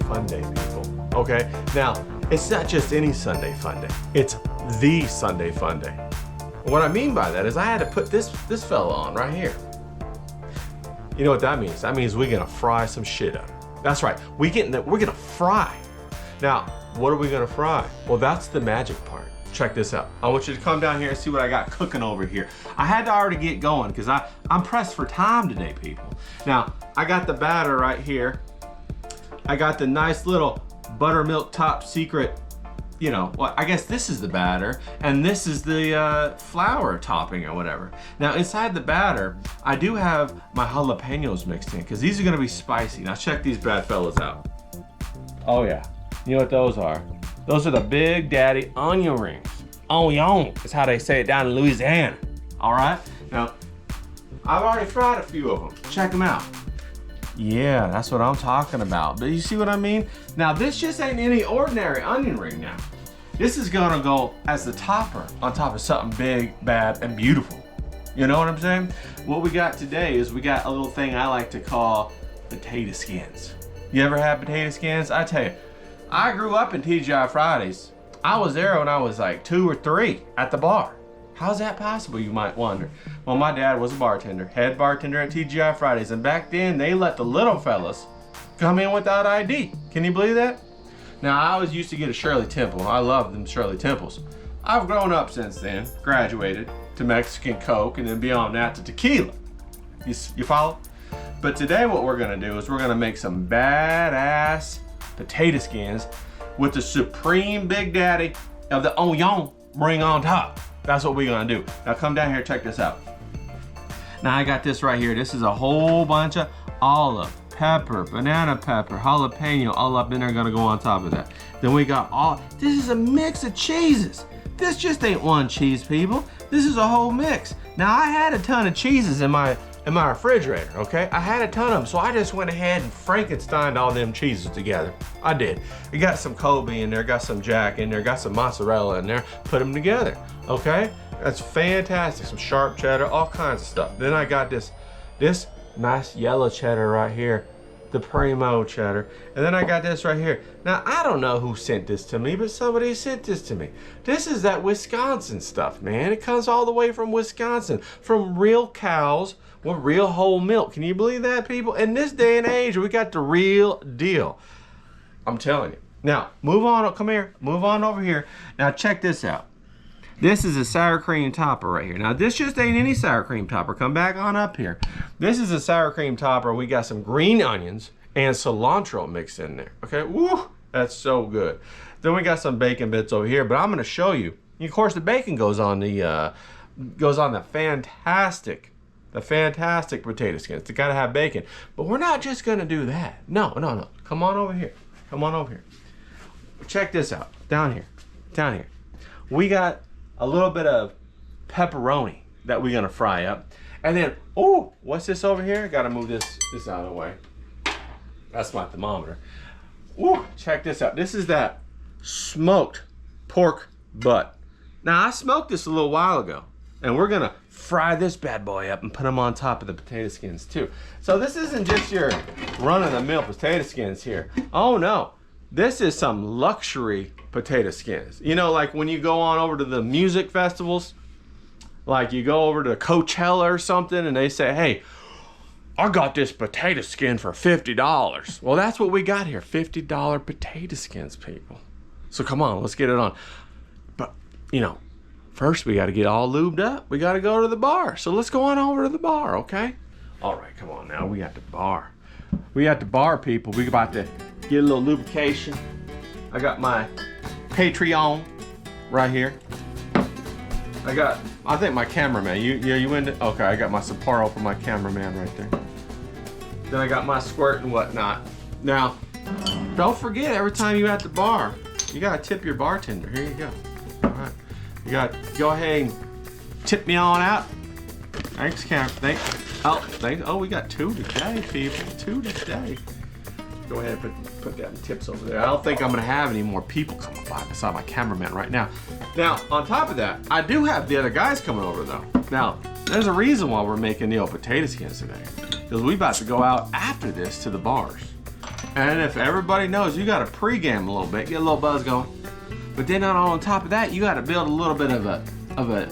funday, people. Okay, now it's not just any Sunday funday. It's the Sunday funday. What I mean by that is I had to put this fella on right here. You know what that means? That means we're gonna fry some shit up. That's right. We're gonna fry. Now, what are we gonna fry? Well, that's the magic part. Check this out. I want you to come down here and see what I got cooking over here. I had to already get going because I'm pressed for time today, people. Now, I got the batter right here. I got the nice little buttermilk top secret, you know, well, I guess this is the batter and this is the flour topping or whatever. Now, inside the batter, I do have my jalapenos mixed in because these are gonna be spicy. Now, check these bad fellas out. Oh yeah, you know what those are? Those are the Big Daddy onion rings. Onion is how they say it down in Louisiana. All right? Now, I've already fried a few of them. Check them out. Yeah, that's what I'm talking about. But you see what I mean? Now, this just ain't any ordinary onion ring now. This is gonna go as the topper on top of something big, bad, and beautiful. You know what I'm saying? What we got today is we got a little thing I like to call potato skins. You ever had potato skins? I tell you, I grew up in TGI Fridays. I was there when I was like 2 or 3 at the bar. How's that possible, you might wonder? Well, my dad was a bartender, head bartender at TGI Fridays, and back then they let the little fellas come in without ID. Can you believe that? Now, I always used to get a Shirley Temple. I love them Shirley Temples. I've grown up since then, graduated to Mexican Coke, and then beyond that to tequila. You follow? But today what we're gonna do is we're gonna make some badass potato skins with the supreme Big Daddy of the onion ring on top. That's what we're gonna do. Now come down here, check this out. Now I got this right here. This is a whole bunch of olive, pepper, banana pepper, jalapeno, all up in there, gonna go on top of that. Then we got this is a mix of cheeses. This just ain't one cheese, people. This is a whole mix. Now I had a ton of cheeses in my refrigerator, okay? I had a ton of them, so I just went ahead and Frankensteined all them cheeses together. I did. We got some Kobe in there, got some Jack in there, got some mozzarella in there, put them together, okay? That's fantastic. Some sharp cheddar, all kinds of stuff. Then I got this nice yellow cheddar right here, the primo cheddar. And then I got this right here. Now, I don't know who sent this to me, but somebody sent this to me. This is that Wisconsin stuff, man. It comes all the way from Wisconsin, from real cows with real whole milk. Can you believe that, people? In this day and age, we got the real deal. I'm telling you. Now, move on, come here, move on over here. Now, check this out. This is a sour cream topper right here. Now, this just ain't any sour cream topper. Come back on up here. This is a sour cream topper. We got some green onions and cilantro mixed in there. Okay, woo, that's so good. Then we got some bacon bits over here, but I'm gonna show you. Of course, the bacon goes on the fantastic potato skins. They gotta have bacon. But we're not just gonna do that. No. Come on over here. Come on over here. Check this out. Down here. We got a little bit of pepperoni that we're gonna fry up. And then, oh, what's this over here? Gotta move this out of the way. That's my thermometer. Ooh, check this out. This is that smoked pork butt. Now, I smoked this a little while ago, and we're gonna fry this bad boy up and put them on top of the potato skins too. So this isn't just your run-of-the-mill potato skins here. Oh no, this is some luxury potato skins. You know, like when you go on over to the music festivals, like you go over to Coachella or something and they say, hey, I got this potato skin for $50. Well, that's what we got here, $50 potato skins, people. So come on, let's get it on. But, you know, first we got to get all lubed up. We got to go to the bar. So let's go on over to the bar, okay? All right, come on now, we at the bar. We at the bar, people. We about to get a little lubrication. I got my Patreon right here. I think my cameraman, you into, okay, I got my Sapporo for my cameraman right there. Then I got my squirt and whatnot. Now, don't forget, every time you're at the bar, you gotta tip your bartender. Here you go. All right, you gotta go ahead and tip me on out. Thanks, thanks. Oh, we got 2 today, people, 2 today. Go ahead and put that in tips over there. I don't think I'm gonna have any more people coming by beside my cameraman right now. Now, on top of that, I do have the other guys coming over though. Now, there's a reason why we're making the old potato skins today. Because we about to go out after this to the bars. And if everybody knows, you got to pregame a little bit, get a little buzz going. But then on top of that, you got to build a little bit of a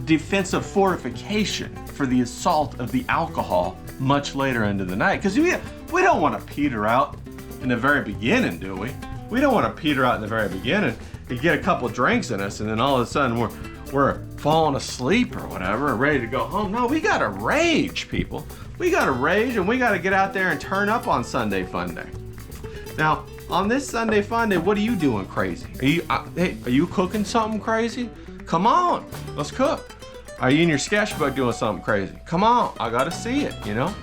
defensive fortification for the assault of the alcohol much later into the night. Because we don't want to peter out in the very beginning, do we? We don't want to peter out in the very beginning and get a couple drinks in us, and then all of a sudden we're falling asleep or whatever and ready to go home. No, we got to rage, people. We got to rage, and we got to get out there and turn up on Sunday Funday. Now, on this Sunday Funday, what are you doing crazy? Are you cooking something crazy? Come on, let's cook. Are you in your sketchbook doing something crazy? Come on, I gotta see it, you know?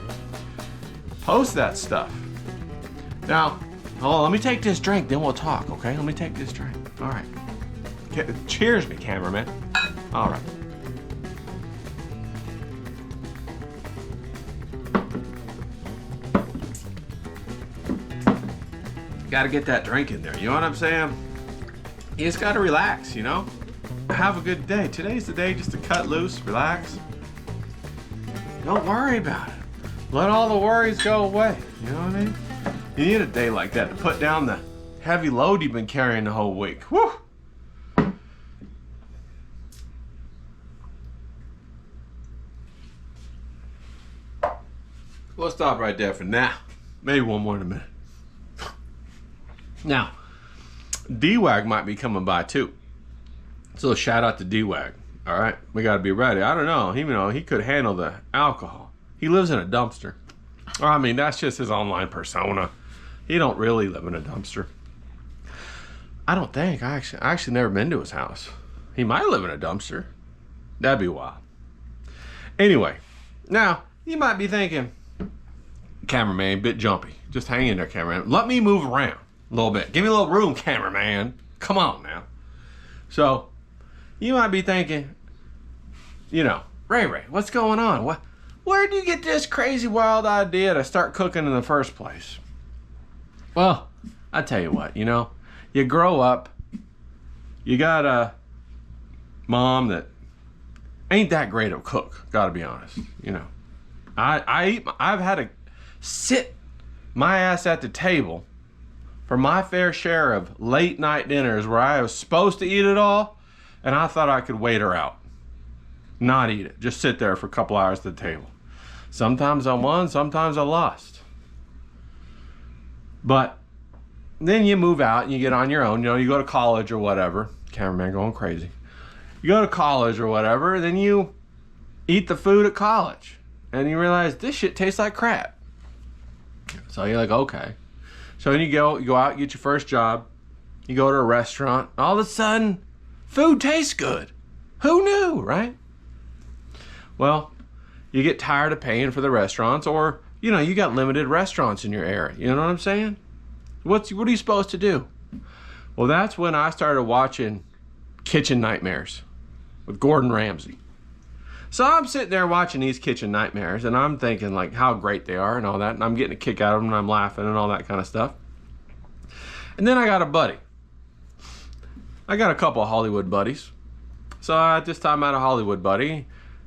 Post that stuff. Now, hold on, let me take this drink, then we'll talk, okay? Let me take this drink. All right. Cheers me, cameraman. All right. Got to get that drink in there. You know what I'm saying? You just got to relax, you know? Have a good day. Today's the day just to cut loose, relax. Don't worry about it. Let all the worries go away. You know what I mean? You need a day like that to put down the heavy load you've been carrying the whole week. Whew! We'll stop right there for now. Maybe one more in a minute. Now, D-Wag might be coming by too. So shout out to D-Wag. All right, we got to be ready. I don't know. He could handle the alcohol. He lives in a dumpster. Or, I mean, that's just his online persona. He don't really live in a dumpster. I don't think. I actually never been to his house. He might live in a dumpster. That'd be wild. Anyway, now you might be thinking, cameraman, bit jumpy. Just hang in there, cameraman. Let me move around a little bit. Give me a little room, cameraman. Come on now. So, you might be thinking, Ray, what's going on? Where'd you get this crazy wild idea to start cooking in the first place? Well, I tell you what, you grow up, you got a mom that ain't that great of a cook, gotta be honest. I've had to sit my ass at the table for my fair share of late night dinners where I was supposed to eat it all, and I thought I could wait her out. Not eat it, just sit there for a couple hours at the table. Sometimes I won, sometimes I lost. But then you move out and you get on your own, you go to college or whatever. Cameraman going crazy. You go to college or whatever, then you eat the food at college and you realize this shit tastes like crap. So you're like, okay. So then you go out, get your first job, you go to a restaurant, all of a sudden, food tastes good. Who knew, right? Well, you get tired of paying for the restaurants, or, you got limited restaurants in your area. You know what I'm saying? What are you supposed to do? Well, that's when I started watching Kitchen Nightmares with Gordon Ramsay. So I'm sitting there watching these Kitchen Nightmares, and I'm thinking like how great they are and all that, and I'm getting a kick out of them, and I'm laughing and all that kind of stuff. And then I got a buddy. I got a couple of Hollywood buddies. So at this time I had a Hollywood buddy,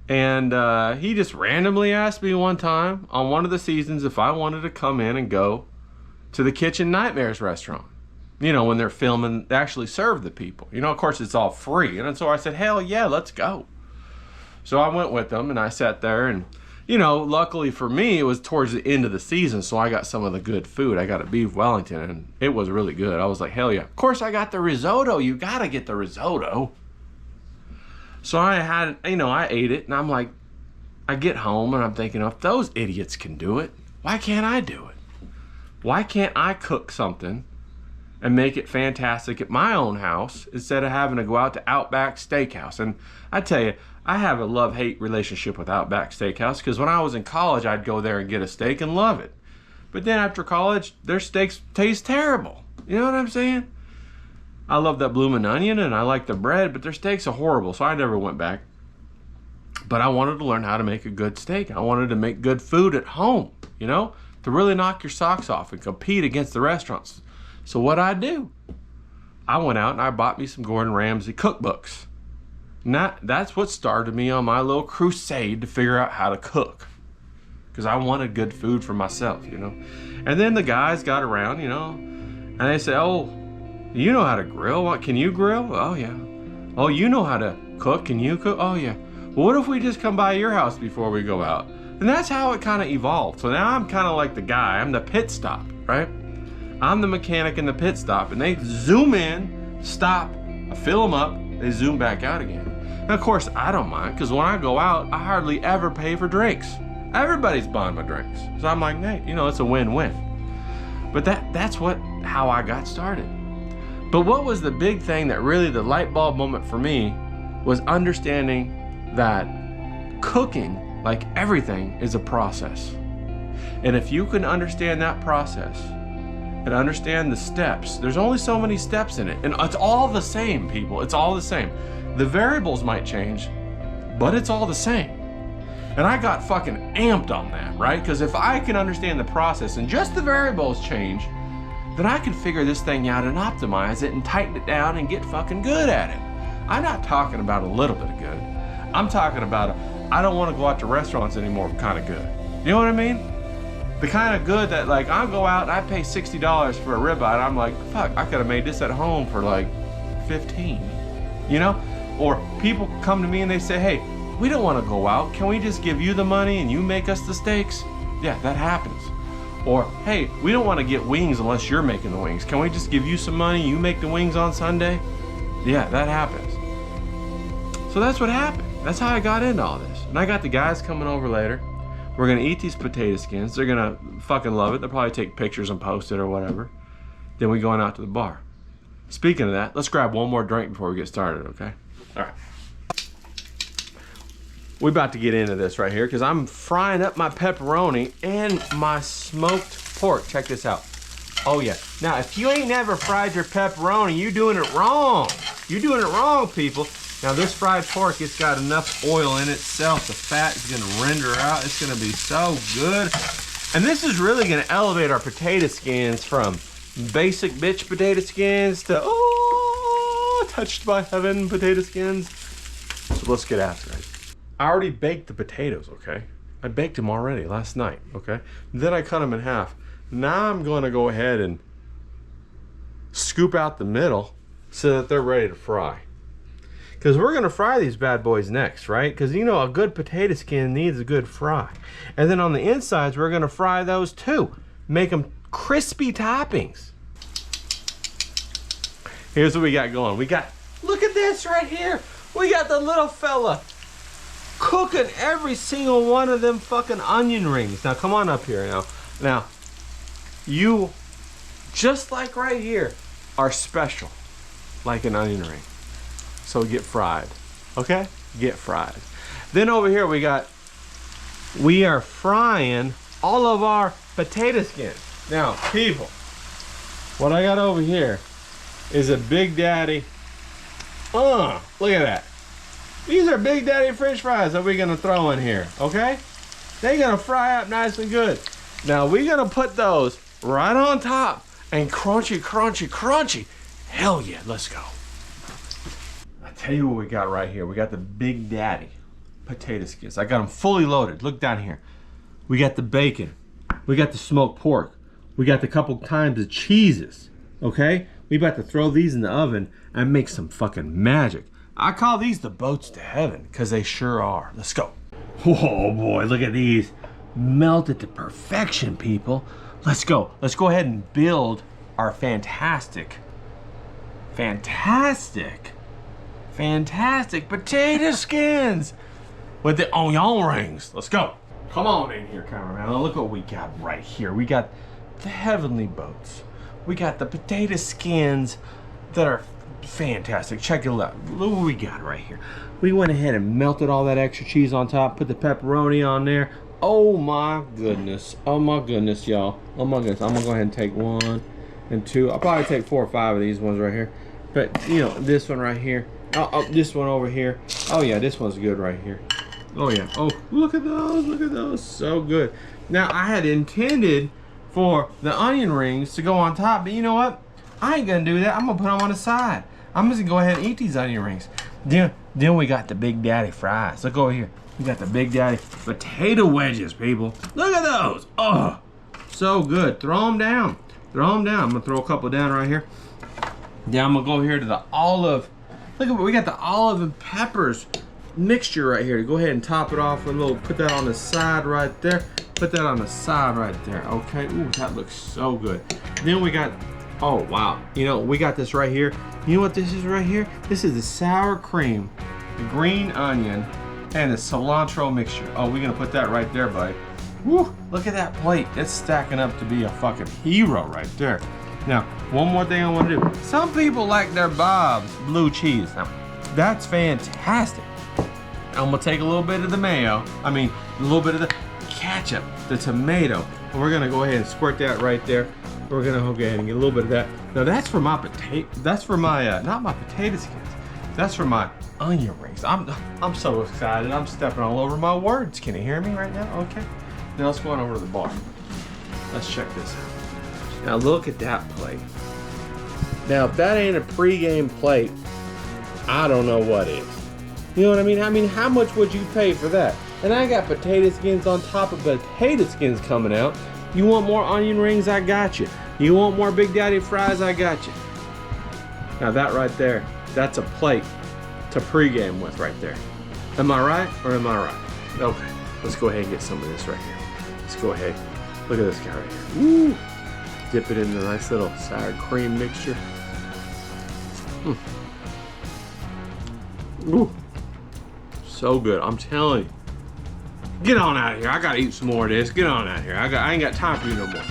and he just randomly asked me one time on one of the seasons if I wanted to come in and go to the Kitchen Nightmares restaurant. When they're filming, they actually serve the people. Of course it's all free. And so I said, hell yeah, let's go. So I went with them and I sat there, and luckily for me, it was towards the end of the season, so I got some of the good food. I got a beef Wellington, and it was really good. I was like, hell yeah. Of course I got the risotto. You gotta get the risotto. So I had, I ate it, and I'm like, I get home and I'm thinking, if those idiots can do it, why can't I do it? Why can't I cook something and make it fantastic at my own house instead of having to go out to Outback Steakhouse? And I tell you, I have a love-hate relationship with Outback Steakhouse, because when I was in college, I'd go there and get a steak and love it. But then after college, their steaks taste terrible. You know what I'm saying? I love that bloomin' onion and I like the bread, but their steaks are horrible, so I never went back. But I wanted to learn how to make a good steak. I wanted to make good food at home, to really knock your socks off and compete against the restaurants. So what I do? I went out and I bought me some Gordon Ramsay cookbooks. And that's what started me on my little crusade to figure out how to cook. because I wanted good food for myself, you know. And then the guys got around, you know, and they said, oh, you know how to grill? What, can you grill? Oh yeah. Oh, you know how to cook? Can you cook? Oh yeah. Well, what if we just come by your house before we go out? And that's how it kind of evolved. So now I'm kind of like the guy, I'm the pit stop, right? I'm the mechanic in the pit stop, and they zoom in, stop, I fill them up, they zoom back out again. And of course, I don't mind, because when I go out, I hardly ever pay for drinks. Everybody's buying my drinks. So I'm like, hey, you know, it's a win-win. But that's how I got started. But what was the big thing that really, the light bulb moment for me, was understanding that cooking, like everything, is a process. And if you can understand that process and understand the steps, there's only so many steps in it. And it's all the same, people. It's all the same. The variables might change, but it's all the same. And I got fucking amped on that, right? Because if I can understand the process and just the variables change, then I can figure this thing out and optimize it and tighten it down and get fucking good at it. I'm not talking about a little bit of good. I'm talking about I don't want to go out to restaurants anymore kind of good. You know what I mean? The kind of good that, like, I go out and I pay $60 for a ribeye and I'm like, fuck, I could have made this at home for like 15, you know? Or people come to me and they say, hey, we don't want to go out. Can we just give you the money and you make us the steaks? Yeah, that happens. Or, hey, we don't want to get wings unless you're making the wings. Can we just give you some money, you make the wings on Sunday? Yeah, that happens. So that's what happened. That's how I got into all this. And I got the guys coming over later. We're gonna eat these potato skins. They're gonna fucking love it. They'll probably take pictures and post it or whatever. Then we going out to the bar. Speaking of that, let's grab one more drink before we get started, okay? All right. We're about to get into this right here because I'm frying up my pepperoni and my smoked pork. Check this out. Oh yeah. Now, if you ain't never fried your pepperoni, you're doing it wrong. You're doing it wrong, people. Now this fried pork, it's got enough oil in itself. The fat is gonna render out. It's gonna be so good. And this is really gonna elevate our potato skins from basic bitch potato skins to, oh, touched by heaven potato skins. So let's get after it. I already baked the potatoes, okay? I baked them already last night, okay? Then I cut them in half. Now I'm gonna go ahead and scoop out the middle so that they're ready to fry. Because we're gonna fry these bad boys next, right? Because you know a good potato skin needs a good fry. And then on the insides, we're gonna fry those too. Make them crispy toppings. Here's what we got going. We got, look at this right here. We got the little fella cooking every single one of them fucking onion rings. Now come on up here now. Now, you, just like right here, are special, like an onion ring. So get fried, okay? Get fried. Then over here we are frying all of our potato skins. Now, people, what I got over here is a Big Daddy, look at that. These are Big Daddy French fries that we're gonna throw in here, okay? They're gonna fry up nice and good. Now we're gonna put those right on top and crunchy, crunchy, crunchy. Hell yeah, let's go. I tell you what we got right here. We got the Big Daddy potato skins. I got them fully loaded. Look down here. We got the bacon. We got the smoked pork. We got the couple kinds of cheeses, okay? We about to throw these in the oven and make some fucking magic. I call these the boats to heaven because they sure are. Let's go. Oh boy, look at these. Melted to perfection, people. Let's go. Let's go ahead and build our fantastic potato skins with the onion rings. Let's go. Come on in here, cameraman. Now look what we got right here. We got the heavenly boats. We got the potato skins that are fantastic. Check it out. Look what we got right here. We went ahead and melted all that extra cheese on top, put the pepperoni on there. Oh my goodness. Oh my goodness, y'all. Oh my goodness. I'm gonna go ahead and take 1 and 2. I'll probably take 4 or 5 of these ones right here. But you know, this one right here. Oh, this one over here. Oh yeah, this one's good right here. Oh yeah. Oh, look at those. Look at those. So good. Now I had intended for the onion rings to go on top, but you know what? I ain't gonna do that. I'm gonna put them on the side. I'm just gonna go ahead and eat these onion rings. Then we got the Big Daddy fries. Look over here. We got the Big Daddy potato wedges, people. Look at those. Oh, so good. Throw them down. Throw them down. I'm gonna throw a couple down right here. Now I'm gonna go here to the olive. Look at what we got, the olive and peppers mixture right here. Go ahead and top it off with a little, put that on the side right there. Put that on the side right there, okay? Ooh, that looks so good. Then we got, oh wow. You know, we got this right here. You know what this is right here? This is the sour cream, the green onion, and the cilantro mixture. Oh, we're gonna put that right there, buddy. Woo, look at that plate. It's stacking up to be a fucking hero right there. Now, one more thing I want to do. Some people like their Bob's blue cheese. Now, that's fantastic. I'm gonna take a little bit of the mayo. I mean, a little bit of the ketchup, the tomato, and we're gonna go ahead and squirt that right there. We're gonna go ahead and get a little bit of that. Now, that's for my potato. That's for my not my potato skins. That's for my onion rings. I'm so excited. I'm stepping all over my words. Can you hear me right now? Okay. Now let's go on over to the bar. Let's check this out. Now look at that plate. Now if that ain't a pregame plate, I don't know what is. You know what I mean? I mean, how much would you pay for that? And I got potato skins on top of potato skins coming out. You want more onion rings? I got you. You want more Big Daddy fries? I got you. Now that right there, that's a plate to pregame with right there. Am I right or am I right? Okay, let's go ahead and get some of this right here. Let's go ahead. Look at this guy right here. Woo! Dip it in the nice little sour cream mixture. Ooh, so good. I'm telling you. Get on out of here. I gotta eat some more of this. Get on out of here. I ain't got time for you no more.